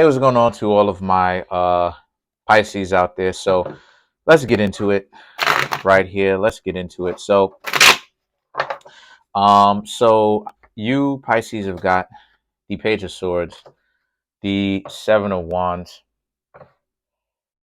Hey, what's going on to all of my Pisces out there? So let's get into it right here. Let's get into it. So you Pisces have got the Page of Swords, the Seven of Wands,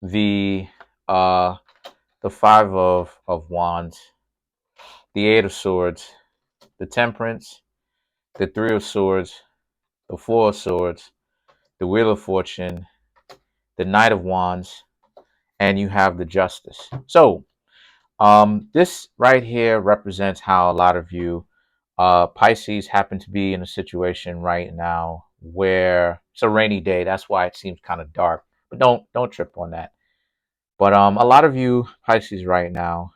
the uh the Five of Wands, the Eight of Swords, the Temperance, the Three of Swords, the Four of Swords, the Wheel of Fortune, the Knight of Wands, and you have the Justice. So this right here represents how a lot of you Pisces happen to be in a situation right now where it's a rainy day. That's why it seems kind of dark. But don't trip on that. But a lot of you Pisces right now,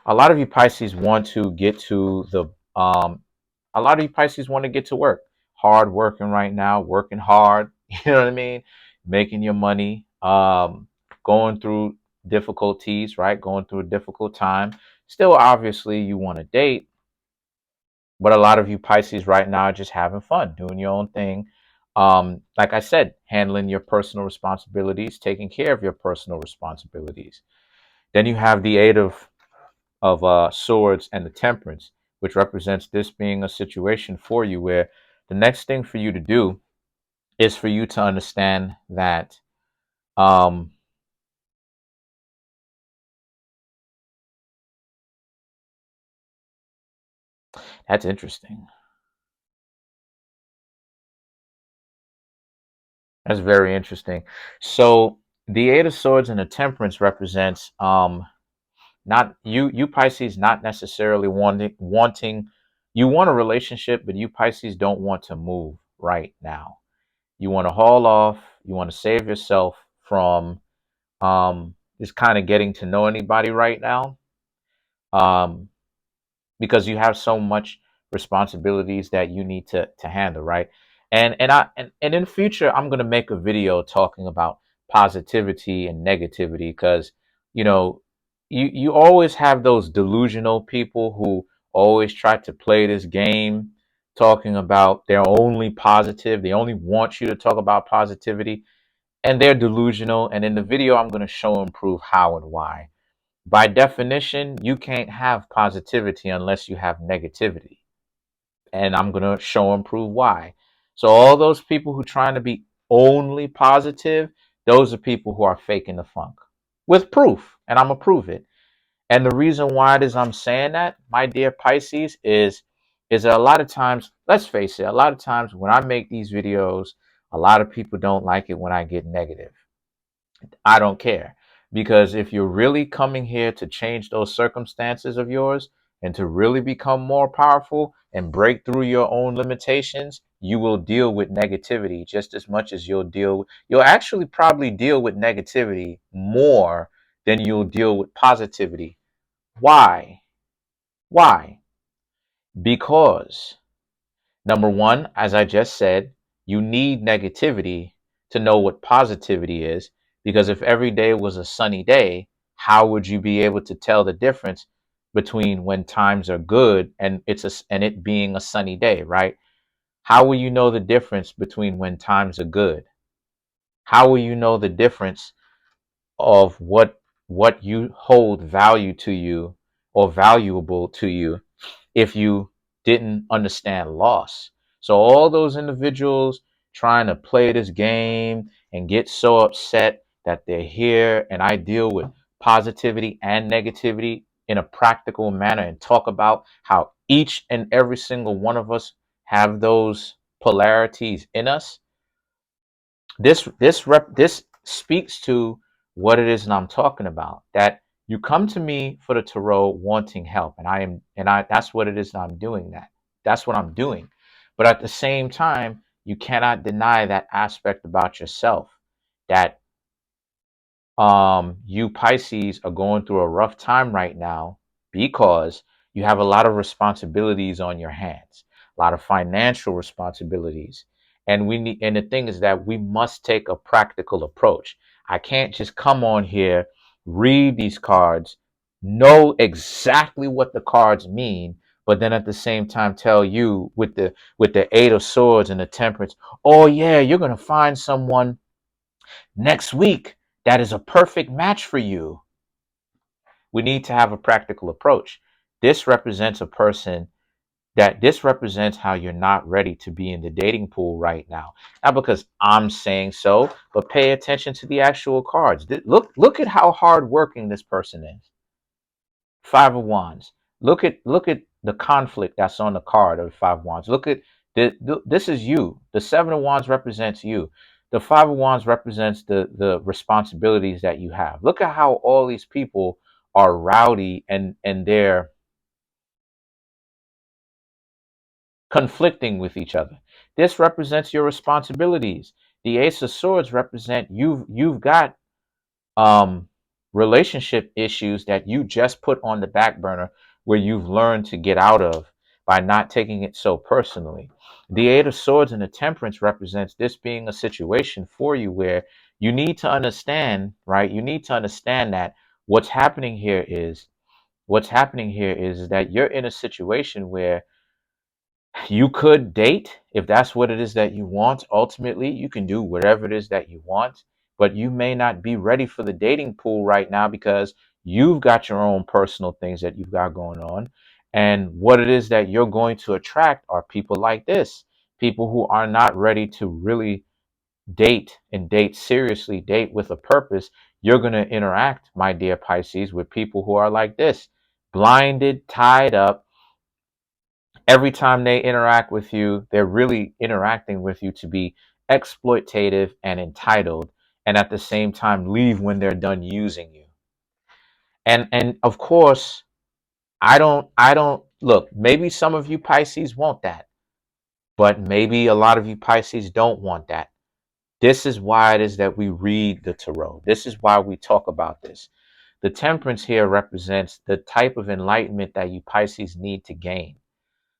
a lot of you Pisces want to get to the a lot of you Pisces want to get to work. Hard working right now, working hard, you know what I mean? Making your money, going through difficulties, right? Going through a difficult time. Still, obviously, you want to date, but a lot of you Pisces right now are just having fun, doing your own thing. Like I said, handling your personal responsibilities, taking care of your personal responsibilities. Then you have the Eight of Swords and the Temperance, which represents this being a situation for you where the next thing for you to do is for you to understand that um, that's interesting. That's very interesting. So the Eight of Swords and the Temperance represents not you Pisces not necessarily wanting you want a relationship, but you Pisces don't want to move right now. You want to haul off, you want to save yourself from just kind of getting to know anybody right now. Um because you have so much responsibilities that you need to handle, right? And in the future I'm going to make a video talking about positivity and negativity because you know you always have those delusional people who always try to play this game talking about they're only positive, they only want you to talk about positivity, and they're delusional. And in the video I'm going to show and prove how and why. By definition, you can't have positivity unless you have negativity. And I'm going to show and prove why. So all those people who trying to be only positive, those are people who are faking the funk with proof. And I'm going to prove it. And the reason why it is I'm saying that, my dear Pisces, is that a lot of times, let's face it, a lot of times when I make these videos, a lot of people don't like it when I get negative. I don't care. Because if you're really coming here to change those circumstances of yours and to really become more powerful and break through your own limitations, you will deal with negativity just as much as you'll actually probably deal with negativity more than you'll deal with positivity. Why? Why? Because number one, as I just said, you need negativity to know what positivity is. Because if every day was a sunny day, how would you be able to tell the difference between when times are good and and it being a sunny day, right? How will you know the difference between when times are good? How will you know the difference of what you hold value to you or valuable to you if you didn't understand loss? So all those individuals trying to play this game and get so upset that they're here and I deal with positivity and negativity in a practical manner and talk about how each and every single one of us have those polarities in us. This speaks to what it is that I'm talking about. That you come to me for the tarot wanting help, and I that's what it is that I'm doing. That's what I'm doing. But at the same time, you cannot deny that aspect about yourself. That you Pisces are going through a rough time right now because you have a lot of responsibilities on your hands, a lot of financial responsibilities. And and the thing is that we must take a practical approach. I can't just come on here, read these cards, know exactly what the cards mean, but then at the same time tell you with the Eight of Swords and the Temperance, oh yeah, you're gonna find someone next week that is a perfect match for you. We need to have a practical approach. This represents a person that this represents how you're not ready to be in the dating pool right now. Not because I'm saying so, but pay attention to the actual cards. Look at how hardworking this person is. Five of Wands. Look at the conflict that's on the card of the Five of Wands. Look at this is you. The Seven of Wands represents you. The Five of Wands represents the responsibilities that you have. Look at how all these people are rowdy and they're conflicting with each other. This represents your responsibilities. The Ace of Swords represent you've got um relationship issues that you just put on the back burner where you've learned to get out of by not taking it so personally. The Eight of Swords and the Temperance represents this being a situation for you where you need to understand, right? You need to understand that what's happening here is that you're in a situation where you could date if that's what it is that you want. Ultimately, you can do whatever it is that you want, but you may not be ready for the dating pool right now because you've got your own personal things that you've got going on. And what it is that you're going to attract are people like this, people who are not ready to really date and date seriously, date with a purpose. You're going to interact, my dear Pisces, with people who are like this, blinded, tied up. Every time they interact with you, they're really interacting with you to be exploitative and entitled, and at the same time leave when they're done using you. And of course, I don't look, maybe some of you Pisces want that, but maybe a lot of you Pisces don't want that. This is why it is that we read the tarot. This is why we talk about this. The Temperance here represents the type of enlightenment that you Pisces need to gain,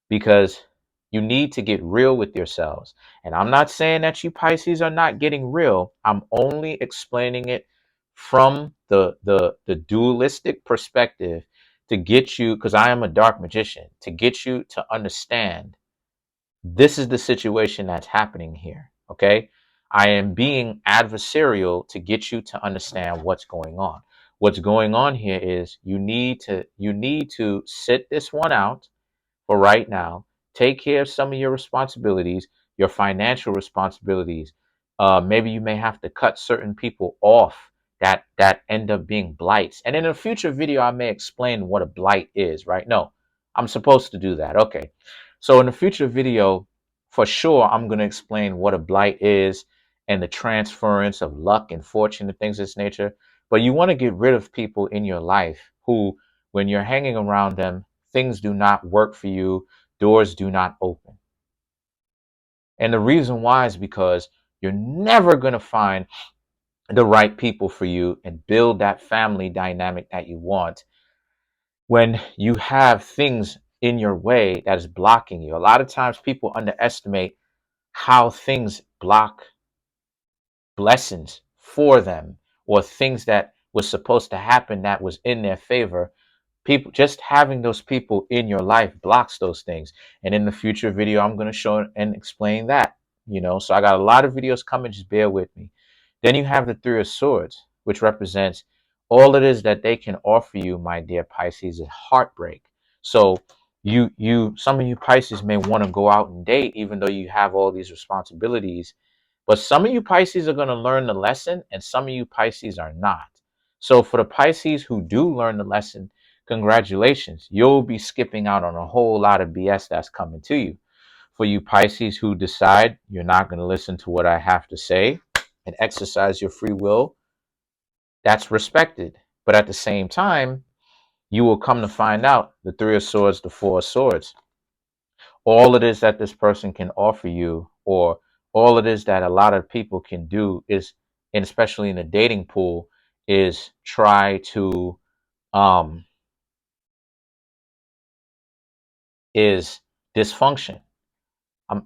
because you need to get real with yourselves. And I'm not saying that you Pisces are not getting real. I'm only explaining it from the dualistic perspective to get you, because I am a dark magician, to get you to understand this is the situation that's happening here. Okay. I am being adversarial to get you to understand what's going on. What's going on here is you need to sit this one out for right now. Take care of some of your responsibilities, your financial responsibilities. Maybe you may have to cut certain people off that end up being blights. And in a future video, I may explain what a blight is, right? No, I'm supposed to do that. Okay. So in a future video, for sure, I'm going to explain what a blight is and the transference of luck and fortune and things of this nature. But you want to get rid of people in your life who, when you're hanging around them, things do not work for you, doors do not open. And the reason why is because you're never going to find the right people for you and build that family dynamic that you want when you have things in your way that is blocking you. A lot of times people underestimate how things block blessings for them, or things that was supposed to happen that was in their favor. People, just having those people in your life blocks those things. And in the future video, I'm going to show and explain that, so I got a lot of videos coming. Just bear with me. Then you have the Three of Swords, which represents all it is that they can offer you, my dear Pisces, is heartbreak. So some of you Pisces may want to go out and date even though you have all these responsibilities, but some of you Pisces are going to learn the lesson and some of you Pisces are not. So for the Pisces who do learn the lesson, congratulations. You'll be skipping out on a whole lot of BS that's coming to you. For you Pisces who decide you're not going to listen to what I have to say and exercise your free will, that's respected. But at the same time, you will come to find out the Three of Swords, the Four of Swords, all it is that this person can offer you, or all it is that a lot of people can do is, and especially in the dating pool, is try to um is dysfunction.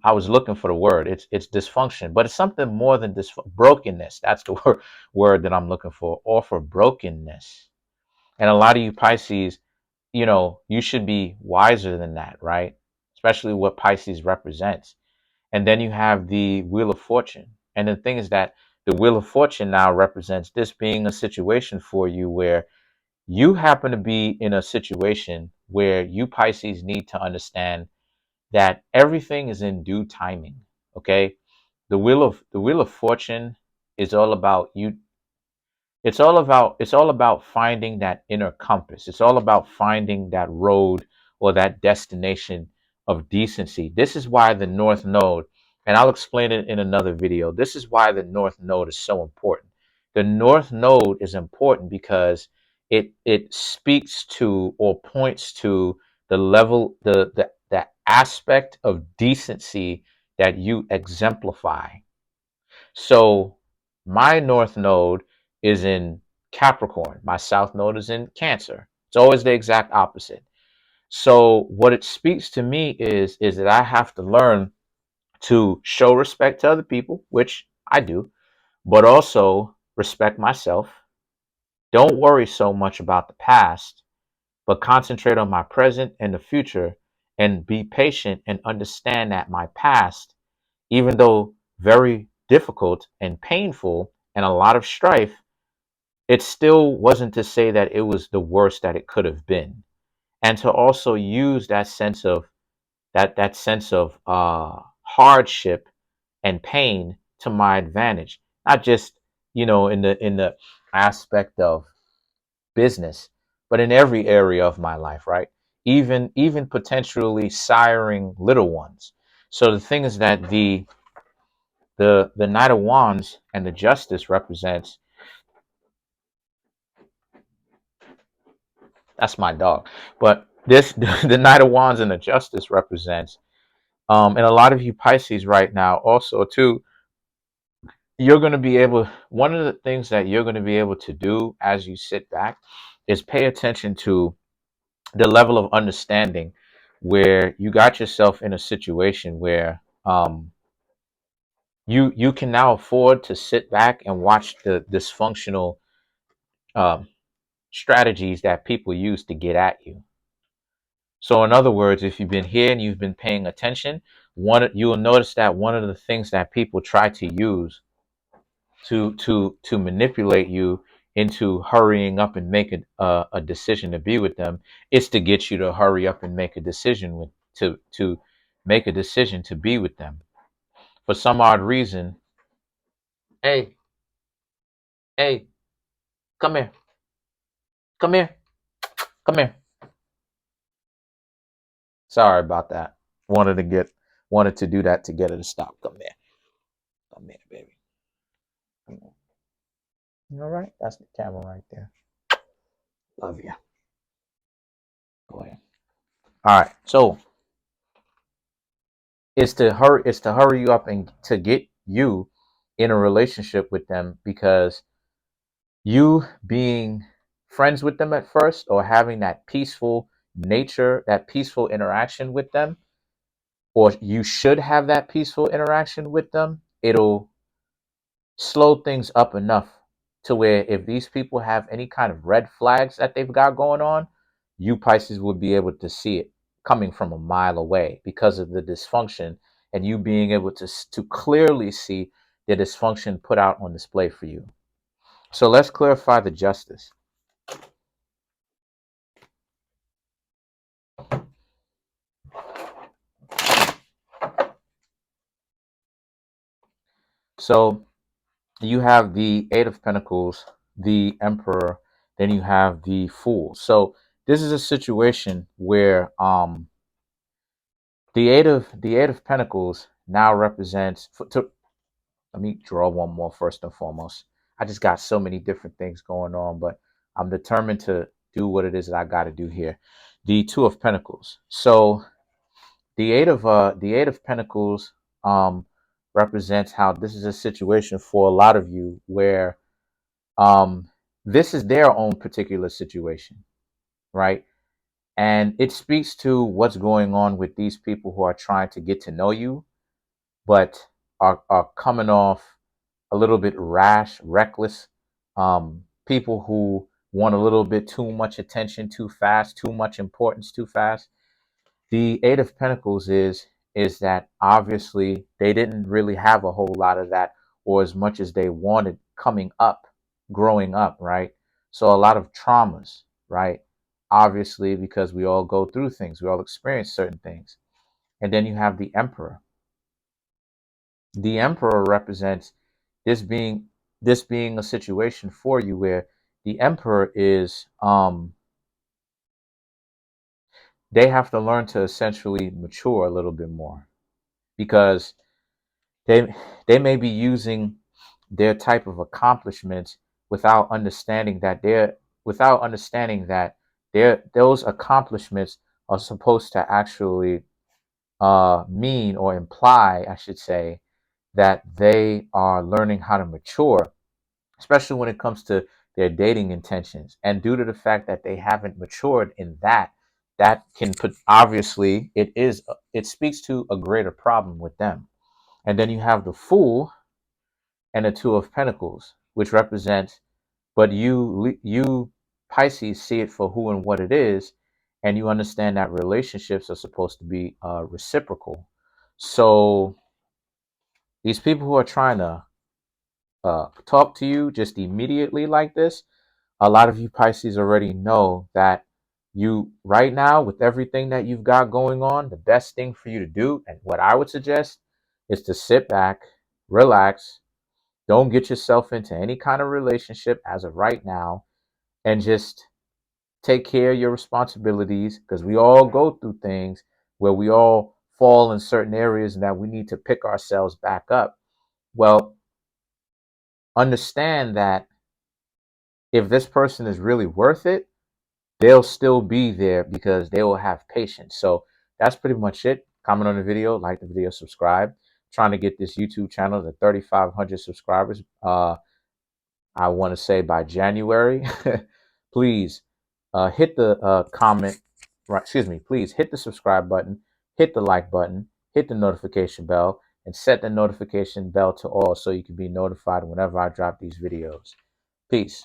I was looking for the word. It's dysfunction, but it's something more than this. Brokenness. That's the word that I'm looking for. Offer brokenness. And a lot of you Pisces, you should be wiser than that, right? Especially what Pisces represents. And then you have the Wheel of Fortune. And the thing is that the Wheel of Fortune now represents this being a situation for you where you happen to be in a situation where you Pisces need to understand that everything is in due timing. Okay. The Wheel of Fortune is all about you. It's all about finding that inner compass. It's all about finding that road or that destination of decency. This is why the North Node, and I'll explain it in another video. This is why the North Node is so important. The North Node is important because it speaks to or points to the level, the aspect of decency that you exemplify. So my North Node is in Capricorn. My South Node is in Cancer. It's always the exact opposite. So what it speaks to me is that I have to learn to show respect to other people, which I do, but also respect myself. Don't worry so much about the past, but concentrate on my present and the future, and be patient and understand that my past, even though very difficult and painful and a lot of strife, it still wasn't to say that it was the worst that it could have been. And to also use that sense of hardship and pain to my advantage, not just in the aspect of business, but in every area of my life, right? Even potentially siring little ones. So the thing is that the Knight of Wands and the Justice represents, that's my dog, but this the Knight of Wands and the Justice represents, and a lot of you Pisces right now also too, you're going to be able, one of the things that you're going to be able to do as you sit back is pay attention to the level of understanding where you got yourself in a situation where you can now afford to sit back and watch the dysfunctional um, strategies that people use to get at you. So, in other words, if you've been here and you've been paying attention, you will notice that one of the things that people try to use to manipulate you into hurrying up and make a decision to be with them is to get you to hurry up and make a decision to make a decision to be with them. For some odd reason, hey, hey, come here, come here, come here. Sorry about that. Wanted to do that to get her to stop. Come here, baby. Come on. You all right? That's the camera right there. Love you. Go ahead. All right. So it's to hurry you up and to get you in a relationship with them, because you being friends with them at first or having that peaceful nature, that peaceful interaction with them, or you should have that peaceful interaction with them, it'll slow things up enough to where if these people have any kind of red flags that they've got going on, you Pisces would be able to see it coming from a mile away because of the dysfunction, and you being able to clearly see the dysfunction put out on display for you. So let's clarify the Justice. So you have the Eight of Pentacles, the Emperor, then you have the Fool. So this is a situation where the Eight of Pentacles now represents. Let me draw one more first and foremost. I just got so many different things going on, but I'm determined to do what it is that I got to do here. The Two of Pentacles. So the Eight of Pentacles represents how this is a situation for a lot of you where um, this is their own particular situation, right? And it speaks to what's going on with these people who are trying to get to know you, but are coming off a little bit rash, reckless, people who want a little bit too much attention too fast, too much importance too fast. The Eight of Pentacles is that obviously they didn't really have a whole lot of that or as much as they wanted coming up, growing up, right? So a lot of traumas, right? Obviously, because we all go through things, we all experience certain things. And then you have the Emperor. The Emperor represents this being this being a situation for you where the Emperor is they have to learn to essentially mature a little bit more because they they may be using their type of accomplishments without understanding that those accomplishments are supposed to actually mean or imply, I should say, that they are learning how to mature, especially when it comes to their dating intentions. And due to the fact that they haven't matured in that, that can put obviously it speaks to a greater problem with them. And then you have the Fool and the Two of Pentacles, which represents, but you Pisces see it for who and what it is, and you understand that relationships are supposed to be reciprocal. So these people who are trying to talk to you just immediately like this, a lot of you Pisces already know that you right now, with everything that you've got going on, the best thing for you to do, and what I would suggest, is to sit back, relax, don't get yourself into any kind of relationship as of right now, and just take care of your responsibilities, because we all go through things where we all fall in certain areas and that we need to pick ourselves back up. Well, understand that if this person is really worth it, they'll still be there because they will have patience. So that's pretty much it. Comment on the video, like the video, subscribe. Trying to get this YouTube channel to 3,500 subscribers. I want to say by January. Please hit the comment. Right, excuse me. Please hit the subscribe button, hit the like button, hit the notification bell, and set the notification bell to all so you can be notified whenever I drop these videos. Peace.